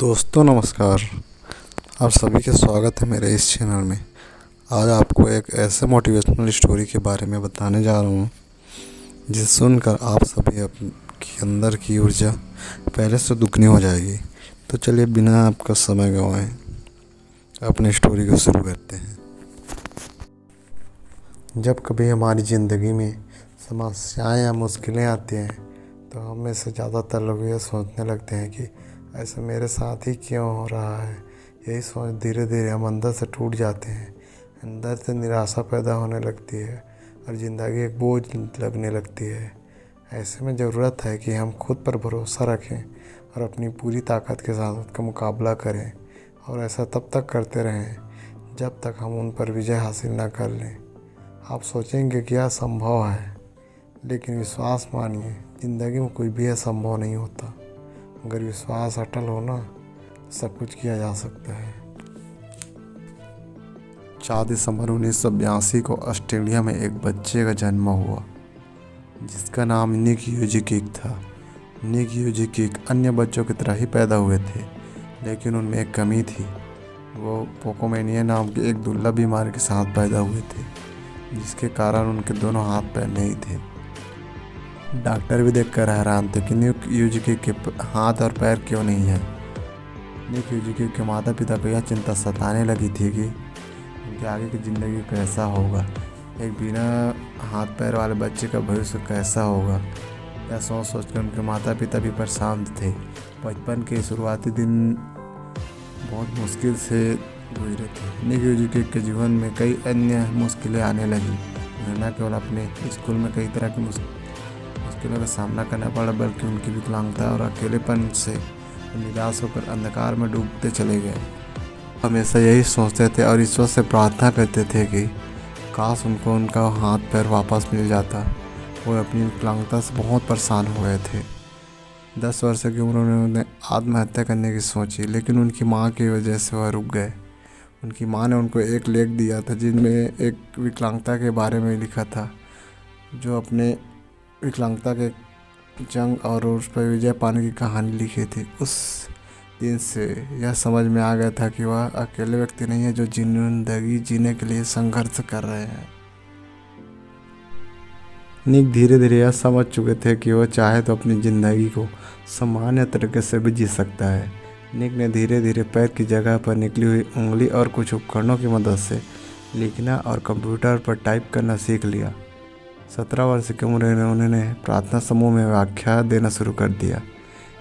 दोस्तों नमस्कार। आप सभी का स्वागत है मेरे इस चैनल में। आज आपको एक ऐसे मोटिवेशनल स्टोरी के बारे में बताने जा रहा हूँ जिसे सुनकर आप सभी के अंदर की ऊर्जा पहले से दुगनी हो जाएगी। तो चलिए बिना आपका समय गंवाए अपनी स्टोरी को शुरू करते हैं। जब कभी हमारी ज़िंदगी में समस्याएं या मुश्किलें आती हैं तो हम में से ज़्यादातर लोग ये सोचने लगते हैं कि ऐसा मेरे साथ ही क्यों हो रहा है। यही सोच धीरे धीरे हम अंदर से टूट जाते हैं। अंदर से निराशा पैदा होने लगती है और ज़िंदगी एक बोझ लगने लगती है। ऐसे में ज़रूरत है कि हम खुद पर भरोसा रखें और अपनी पूरी ताकत के साथ उसका मुकाबला करें, और ऐसा तब तक करते रहें जब तक हम उन पर विजय हासिल ना कर लें। आप सोचेंगे कि यह संभव है, लेकिन विश्वास मानिए, ज़िंदगी में कोई भी असंभव नहीं होता। अगर विश्वास अटल हो ना, सब कुछ किया जा सकता है। 4 दिसंबर 1982 को ऑस्ट्रेलिया में एक बच्चे का जन्म हुआ जिसका नाम निक यूजिकिक था। निक यूजिकिक अन्य बच्चों की तरह ही पैदा हुए थे, लेकिन उनमें एक कमी थी। वो पोकोमेनिया नाम की एक दुर्लभ बीमारी के साथ पैदा हुए थे, जिसके कारण उनके दोनों हाथ पैर नहीं थे। डॉक्टर भी देखकर हैरान थे कि निक यूजिकिक के हाथ और पैर क्यों नहीं हैं। निक यूजिकिक के माता पिता को यह चिंता सताने लगी थी कि उनके आगे की ज़िंदगी कैसा होगा, एक बिना हाथ पैर वाले बच्चे का भविष्य कैसा होगा। यह सोच सोच कर उनके माता पिता भी परेशान थे। बचपन के शुरुआती दिन बहुत मुश्किल से गुजरे थे। निक यूजिकिक के जीवन में कई अन्य मुश्किलें आने लगी। उन्हें न केवल अपने स्कूल में कई तरह की मुश्किलों का सामना करना पड़ा, बल्कि उनकी विकलांगता और अकेलेपन से निराश होकर अंधकार में डूबते चले गए। हमेशा यही सोचते थे और ईश्वर से प्रार्थना करते थे कि काश उनको उनका हाथ पैर वापस मिल जाता। वो अपनी विकलांगता से बहुत परेशान हो गए थे। 10 वर्ष की उम्र में उन्होंने आत्महत्या करने की सोची, लेकिन उनकी माँ की वजह से वह रुक गए। उनकी माँ ने उनको एक लेख दिया था जिनमें एक विकलांगता के बारे में लिखा था, जो अपने विकलांगता के जंग और उस पर विजय पाने की कहानी लिखी थी। उस दिन से यह समझ में आ गया था कि वह अकेले व्यक्ति नहीं है जो जिंदगी जीने के लिए संघर्ष कर रहे हैं। निक धीरे धीरे यह समझ चुके थे कि वह चाहे तो अपनी ज़िंदगी को सामान्य तरीके से भी जी सकता है। निक ने धीरे धीरे पैर की जगह पर निकली हुई उंगली और कुछ उपकरणों की मदद से लिखना और कंप्यूटर पर टाइप करना सीख लिया। 17 वर्ष की उम्र में उन्होंने प्रार्थना समूह में व्याख्या देना शुरू कर दिया।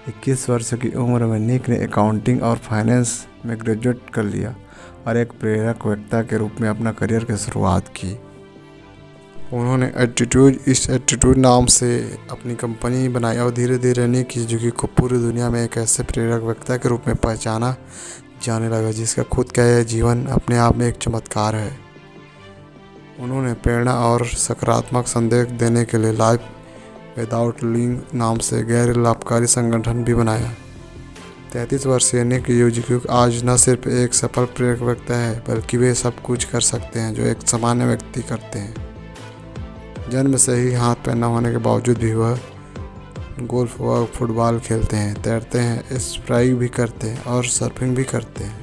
21 वर्ष की उम्र में निक ने अकाउंटिंग और फाइनेंस में ग्रेजुएट कर लिया और एक प्रेरक वक्ता के रूप में अपना करियर की शुरुआत की। उन्होंने एटीट्यूड नाम से अपनी कंपनी बनाई और धीरे धीरे निक यूजिकिक को पूरी दुनिया में एक ऐसे प्रेरक वक्ता के रूप में पहचाना जाने लगा जिसका खुद का यह जीवन अपने आप में एक चमत्कार है। उन्होंने प्रेरणा और सकारात्मक संदेश देने के लिए लाइफ विदाउट लिंग नाम से गैर लाभकारी संगठन भी बनाया। 33 वर्षीय निक यूजिकिक आज न सिर्फ एक सफल प्रेरक वक्ता है, बल्कि वे सब कुछ कर सकते हैं जो एक सामान्य व्यक्ति करते हैं। जन्म से ही हाथ पैर न होने के बावजूद भी वह गोल्फ व फुटबॉल खेलते हैं, तैरते हैं, स्प्राइंग भी करते हैं और सर्फिंग भी करते हैं।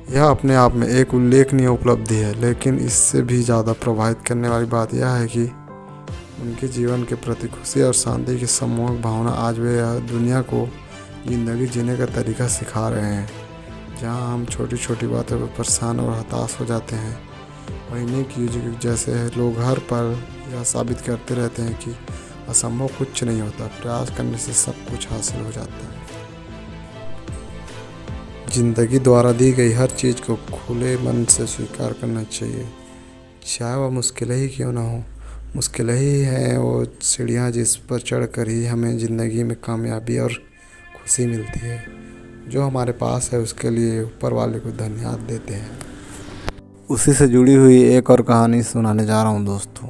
यह अपने आप में एक उल्लेखनीय उपलब्धि है, लेकिन इससे भी ज़्यादा प्रभावित करने वाली बात यह है कि उनके जीवन के प्रति खुशी और शांति की सम्मोहक भावना आज वे दुनिया को ज़िंदगी जीने का तरीका सिखा रहे हैं। जहां हम छोटी छोटी बातों पर परेशान और हताश हो जाते हैं, वहीं निक यूजिकिक जैसे लोग हर पल यह साबित करते रहते हैं कि असंभव कुछ नहीं होता, प्रयास करने से सब कुछ हासिल हो जाता है। ज़िंदगी द्वारा दी गई हर चीज़ को खुले मन से स्वीकार करना चाहिए, चाहे वह मुश्किलें ही क्यों ना हो। मुश्किलें ही हैं वो सीढ़ियाँ जिस पर चढ़कर ही हमें ज़िंदगी में कामयाबी और खुशी मिलती है। जो हमारे पास है उसके लिए ऊपर वाले को धन्यवाद देते हैं। उसी से जुड़ी हुई एक और कहानी सुनाने जा रहा हूँ दोस्तों।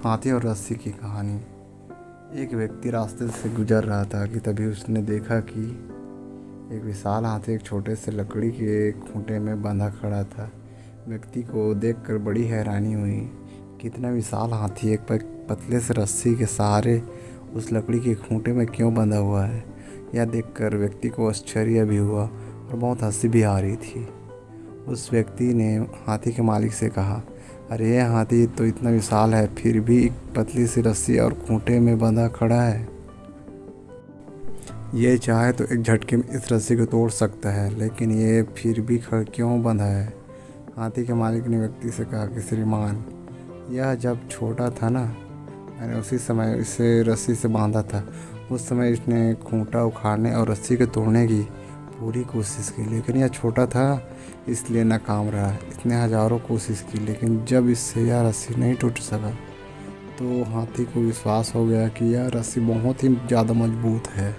हाथी और रस्सी की कहानी। एक व्यक्ति रास्ते से गुजर रहा था कि तभी उसने देखा कि एक विशाल हाथी एक छोटे से लकड़ी के खूंटे में बंधा खड़ा था। व्यक्ति को देखकर बड़ी हैरानी हुई। कितना विशाल हाथी एक पतले से रस्सी के सहारे उस लकड़ी के खूंटे में क्यों बंधा हुआ है। यह देखकर व्यक्ति को आश्चर्य भी हुआ और बहुत हंसी भी आ रही थी। उस व्यक्ति ने हाथी के मालिक से कहा, अरे यह हाथी तो इतना विशाल है, फिर भी एक पतली सी रस्सी और खूंटे में बंधा खड़ा है। ये चाहे तो एक झटके में इस रस्सी को तोड़ सकता है, लेकिन ये फिर भी क्यों बंधा है? हाथी के मालिक ने व्यक्ति से कहा कि श्रीमान, यह जब छोटा था ना, मैंने उसी समय इसे रस्सी से बांधा था। उस समय इसने खूंटा उखाड़ने और रस्सी को तोड़ने की पूरी कोशिश की, लेकिन यह छोटा था इसलिए नाकाम रहा। इसने हजारों कोशिश की, लेकिन जब इससे यह रस्सी नहीं टूट सका तो हाथी को विश्वास हो गया कि यह रस्सी बहुत ही ज़्यादा मजबूत है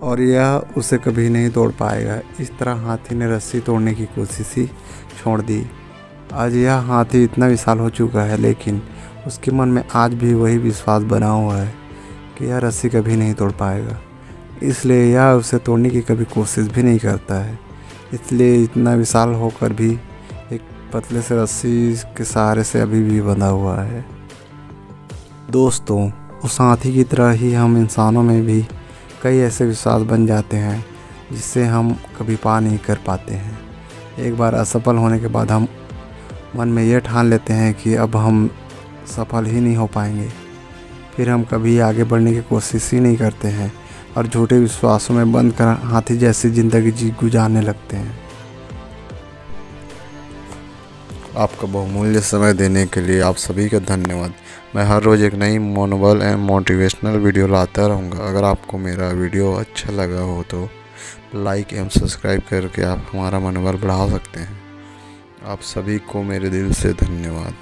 और यह उसे कभी नहीं तोड़ पाएगा। इस तरह हाथी ने रस्सी तोड़ने की कोशिश ही छोड़ दी। आज यह हाथी इतना विशाल हो चुका है, लेकिन उसके मन में आज भी वही विश्वास बना हुआ है कि यह रस्सी कभी नहीं तोड़ पाएगा, इसलिए यह उसे तोड़ने की कभी कोशिश भी नहीं करता है। इसलिए इतना विशाल होकर भी एक पतले से रस्सी के सहारे से अभी भी बंधा हुआ है। दोस्तों, उस हाथी की तरह ही हम इंसानों में भी कई ऐसे विश्वास बन जाते हैं जिससे हम कभी पा नहीं कर पाते हैं। एक बार असफल होने के बाद हम मन में यह ठान लेते हैं कि अब हम सफल ही नहीं हो पाएंगे। फिर हम कभी आगे बढ़ने की कोशिश ही नहीं करते हैं और झूठे विश्वासों में बंद कर हाथी जैसी ज़िंदगी गुजारने लगते हैं। आपका बहुमूल्य समय देने के लिए आप सभी का धन्यवाद। मैं हर रोज़ एक नई मनोबल एंड मोटिवेशनल वीडियो लाता रहूँगा। अगर आपको मेरा वीडियो अच्छा लगा हो तो लाइक एवं सब्सक्राइब करके आप हमारा मनोबल बढ़ा सकते हैं। आप सभी को मेरे दिल से धन्यवाद।